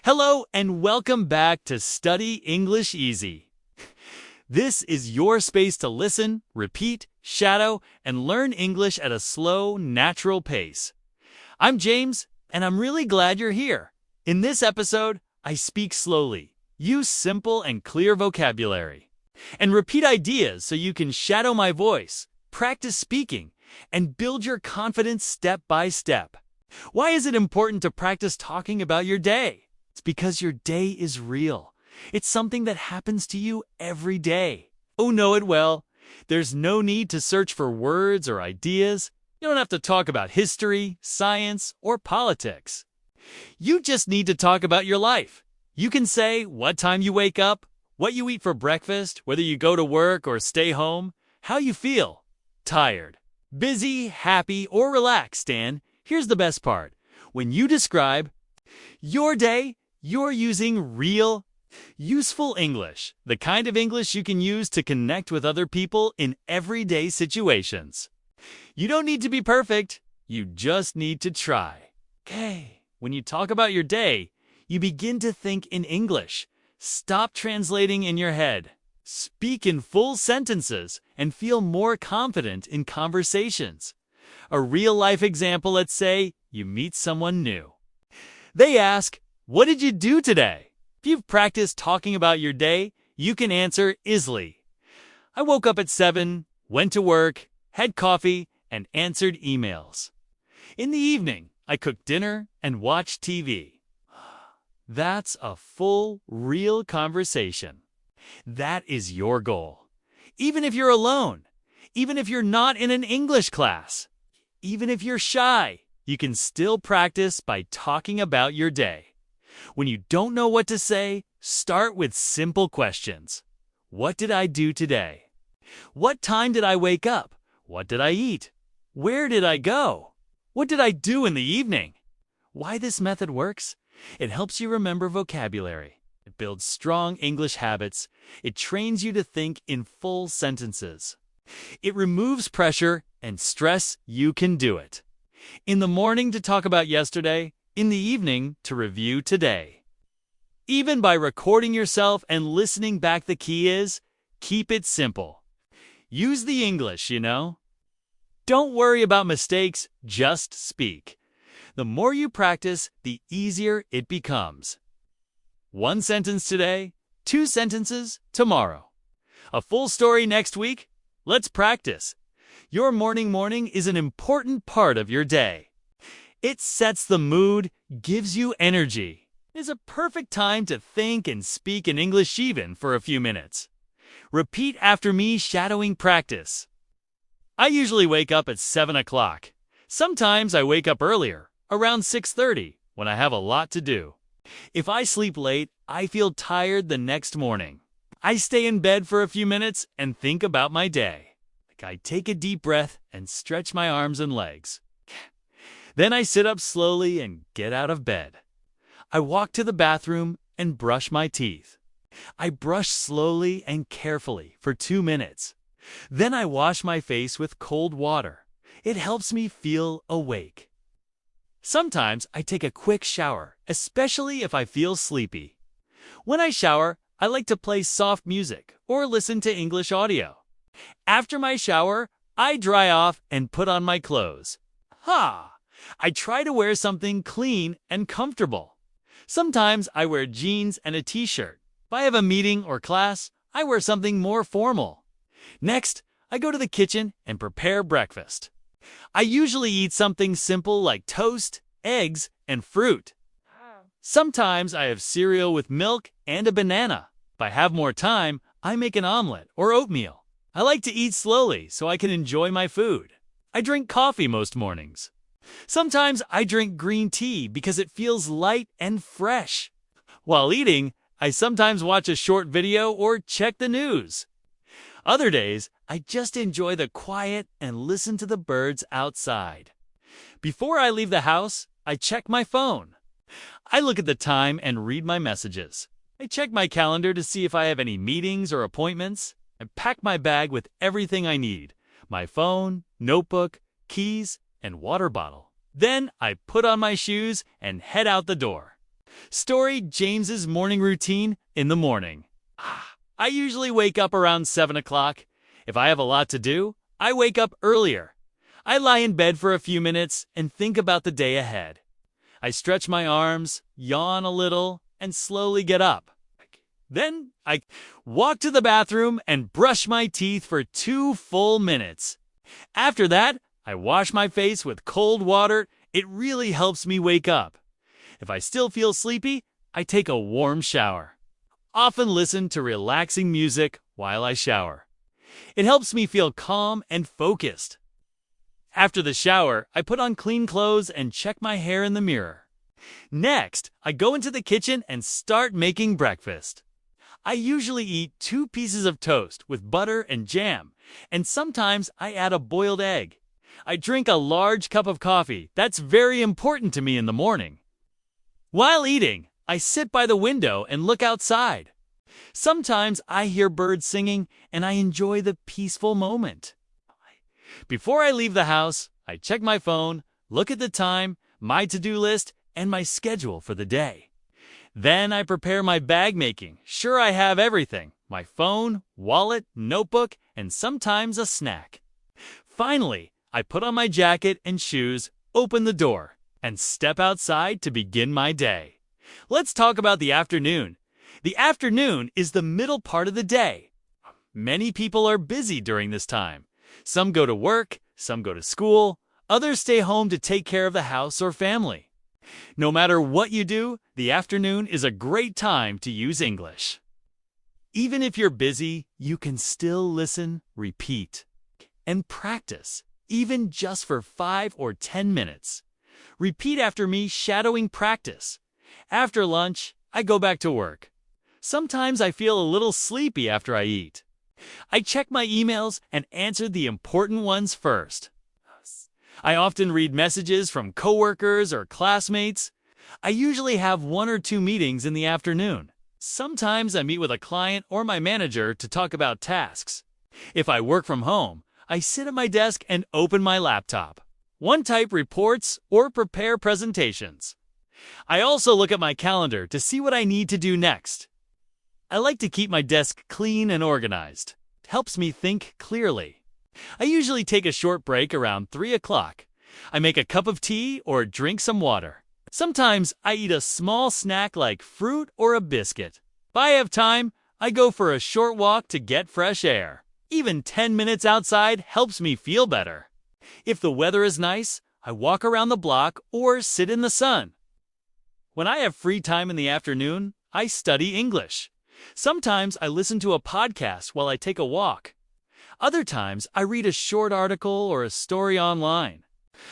Hello and welcome back to Study English Easy. This is your space to listen, repeat, shadow, and learn English at a slow, natural pace. I'm James, and I'm really glad you're here. In this episode, I speak slowly, use simple and clear vocabulary, and repeat ideas so you can shadow my voice, practice speaking, and build your confidence step by step. Why is it important to practice talking about your day? It's because your day is real. It's something that happens to you every day. Oh, know it well. There's no need to search for words or ideas. You don't have to talk about history, science, or politics. You just need to talk about your life. You can say what time you wake up, what you eat for breakfast, whether you go to work or stay home, how you feel. Tired, busy, happy, or relaxed, and here's the best part. When you describe your day, you're using real, useful English, the kind of English you can use to connect with other people in everyday situations. You don't need to be perfect, you just need to try. Okay, when you talk about your day, you begin to think in English. Stop translating in your head. Speak in full sentences and feel more confident in conversations. A real-life example, let's say you meet someone new. They ask, "What did you do today?" If you've practiced talking about your day, you can answer easily. I woke up at 7, went to work, had coffee, and answered emails. In the evening, I cooked dinner and watched TV. That's a full, real conversation. That is your goal. Even if you're alone, even if you're not in an English class, even if you're shy, you can still practice by talking about your day. When you don't know what to say, start with simple questions. What did I do today? What time did I wake up? What did I eat? Where did I go? What did I do in the evening? Why this method works? It helps you remember vocabulary. It builds strong English habits. It trains you to think in full sentences. It removes pressure and stress. You can do it. In the morning to talk about yesterday, in the evening to review today. Even by recording yourself and listening back, the key is, keep it simple. Use the English, Don't worry about mistakes, just speak. The more you practice, the easier it becomes. 1 sentence today, 2 sentences tomorrow. A full story next week? Let's practice. Your morning is an important part of your day. It sets the mood, gives you energy. It's a perfect time to think and speak in English even for a few minutes. Repeat after me, shadowing practice. I usually wake up at 7 o'clock. Sometimes I wake up earlier, around 6:30, when I have a lot to do. If I sleep late, I feel tired the next morning. I stay in bed for a few minutes and think about my day. I take a deep breath and stretch my arms and legs. Then I sit up slowly and get out of bed. I walk to the bathroom and brush my teeth. I brush slowly and carefully for 2 minutes. Then I wash my face with cold water. It helps me feel awake. Sometimes I take a quick shower, especially if I feel sleepy. When I shower, I like to play soft music or listen to English audio. After my shower, I dry off and put on my clothes. I try to wear something clean and comfortable. Sometimes I wear jeans and a t-shirt. If I have a meeting or class, I wear something more formal. Next, I go to the kitchen and prepare breakfast. I usually eat something simple like toast, eggs, and fruit. Sometimes I have cereal with milk and a banana. If I have more time, I make an omelet or oatmeal. I like to eat slowly so I can enjoy my food. I drink coffee most mornings. Sometimes I drink green tea because it feels light and fresh. While eating, I sometimes watch a short video or check the news. Other days, I just enjoy the quiet and listen to the birds outside. Before I leave the house, I check my phone. I look at the time and read my messages. I check my calendar to see if I have any meetings or appointments. I pack my bag with everything I need: my phone, notebook, keys, and water bottle. Then I put on my shoes and head out the door. Story James's morning routine in the morning. I usually wake up around 7 o'clock. If I have a lot to do, I wake up earlier. I lie in bed for a few minutes and think about the day ahead. I stretch my arms, yawn a little, and slowly get up. Then I walk to the bathroom and brush my teeth for 2 full minutes. After that, I wash my face with cold water. It really helps me wake up. If I still feel sleepy, I take a warm shower. Often listen to relaxing music while I shower. It helps me feel calm and focused. After the shower, I put on clean clothes and check my hair in the mirror. Next, I go into the kitchen and start making breakfast. I usually eat 2 pieces of toast with butter and jam, and sometimes I add a boiled egg. I drink a large cup of coffee. That's very important to me in the morning. While eating, I sit by the window and look outside. Sometimes I hear birds singing, and I enjoy the peaceful moment. Before I leave the house, I check my phone, look at the time, my to-do list, and my schedule for the day. Then I prepare my bag making. Sure, I have everything: my phone, wallet, notebook, and sometimes a snack. Finally, I put on my jacket and shoes, open the door, and step outside to begin my day. Let's talk about the afternoon. The afternoon is the middle part of the day. Many people are busy during this time. Some go to work, some go to school, others stay home to take care of the house or family. No matter what you do, the afternoon is a great time to use English. Even if you're busy, you can still listen, repeat, and practice, even just for 5 or 10 minutes. Repeat after me, shadowing practice. After lunch, I go back to work. Sometimes I feel a little sleepy after I eat. I check my emails and answer the important ones first. I often read messages from coworkers or classmates. I usually have 1 or 2 meetings in the afternoon. Sometimes I meet with a client or my manager to talk about tasks. If I work from home, I sit at my desk and open my laptop. One type reports or prepare presentations. I also look at my calendar to see what I need to do next. I like to keep my desk clean and organized. It helps me think clearly. I usually take a short break around 3 o'clock. I make a cup of tea or drink some water. Sometimes I eat a small snack like fruit or a biscuit. If I have time, I go for a short walk to get fresh air. Even 10 minutes outside helps me feel better. If the weather is nice, I walk around the block or sit in the sun. When I have free time in the afternoon, I study English. Sometimes I listen to a podcast while I take a walk. Other times, I read a short article or a story online.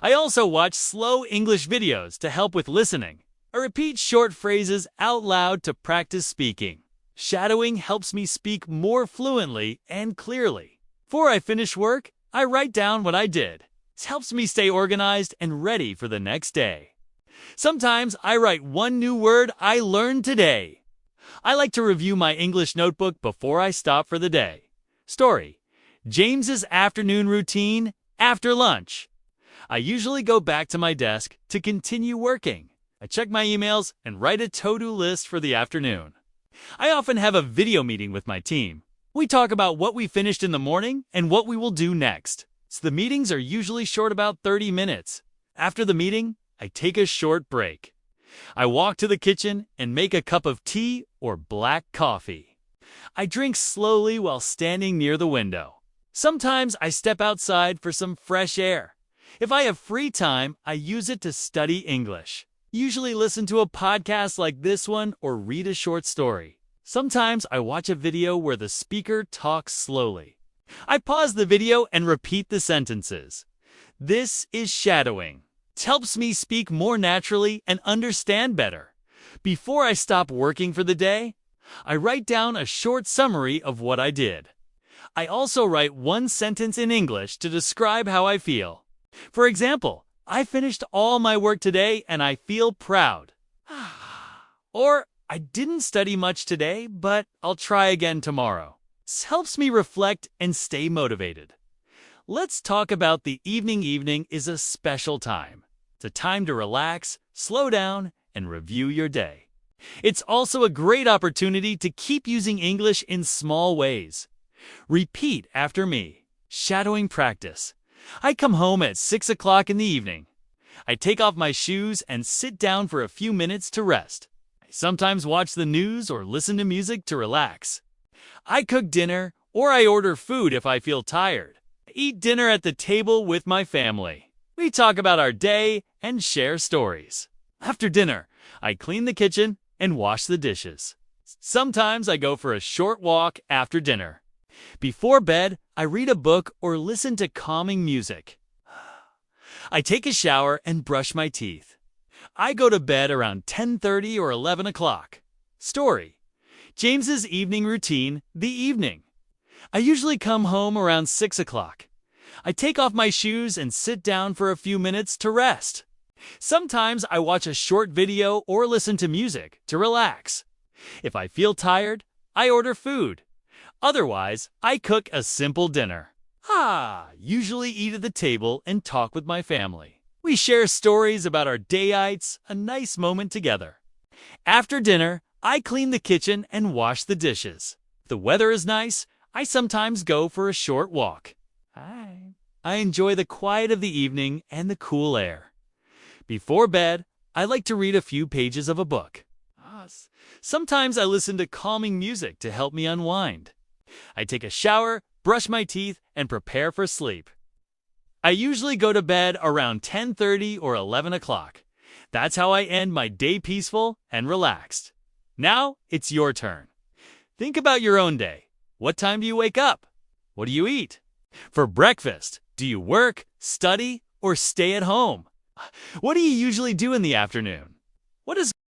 I also watch slow English videos to help with listening. I repeat short phrases out loud to practice speaking. Shadowing helps me speak more fluently and clearly. Before I finish work, I write down what I did. This helps me stay organized and ready for the next day. Sometimes I write 1 new word I learned today. I like to review my English notebook before I stop for the day. Story: James's afternoon routine after lunch. I usually go back to my desk to continue working. I check my emails and write a to-do list for the afternoon. I often have a video meeting with my team. We talk about what we finished in the morning and what we will do next. So the meetings are usually short, about 30 minutes. After the meeting, I take a short break. I walk to the kitchen and make a cup of tea or black coffee. I drink slowly while standing near the window. Sometimes I step outside for some fresh air. If I have free time, I use it to study English. Usually listen to a podcast like this one or read a short story. Sometimes I watch a video where the speaker talks slowly. I pause the video and repeat the sentences. This is shadowing. It helps me speak more naturally and understand better. Before I stop working for the day, I write down a short summary of what I did. I also write 1 sentence in English to describe how I feel. For example, I finished all my work today and I feel proud. Or, I didn't study much today, but I'll try again tomorrow. This helps me reflect and stay motivated. Let's talk about the evening. Evening is a special time. It's a time to relax, slow down, and review your day. It's also a great opportunity to keep using English in small ways. Repeat after me. Shadowing practice. I come home at 6 o'clock in the evening. I take off my shoes and sit down for a few minutes to rest. I sometimes watch the news or listen to music to relax. I cook dinner or I order food if I feel tired. I eat dinner at the table with my family. We talk about our day and share stories. After dinner, I clean the kitchen and wash the dishes. Sometimes I go for a short walk after dinner. Before bed, I read a book or listen to calming music. I take a shower and brush my teeth. I go to bed around 10:30 or 11 o'clock. Story. James's evening routine, the evening. I usually come home around 6 o'clock. I take off my shoes and sit down for a few minutes to rest. Sometimes I watch a short video or listen to music to relax. If I feel tired, I order food. Otherwise, I cook a simple dinner. Usually eat at the table and talk with my family. We share stories about our dayites, a nice moment together. After dinner, I clean the kitchen and wash the dishes. If the weather is nice, I sometimes go for a short walk. I enjoy the quiet of the evening and the cool air. Before bed, I like to read a few pages of a book. Sometimes I listen to calming music to help me unwind. I take a shower, brush my teeth, and prepare for sleep. I usually go to bed around 10:30 or 11 o'clock. That's how I end my day peaceful and relaxed. Now, it's your turn. Think about your own day. What time do you wake up? What do you eat? For breakfast, do you work, study, or stay at home? What do you usually do in the afternoon? What does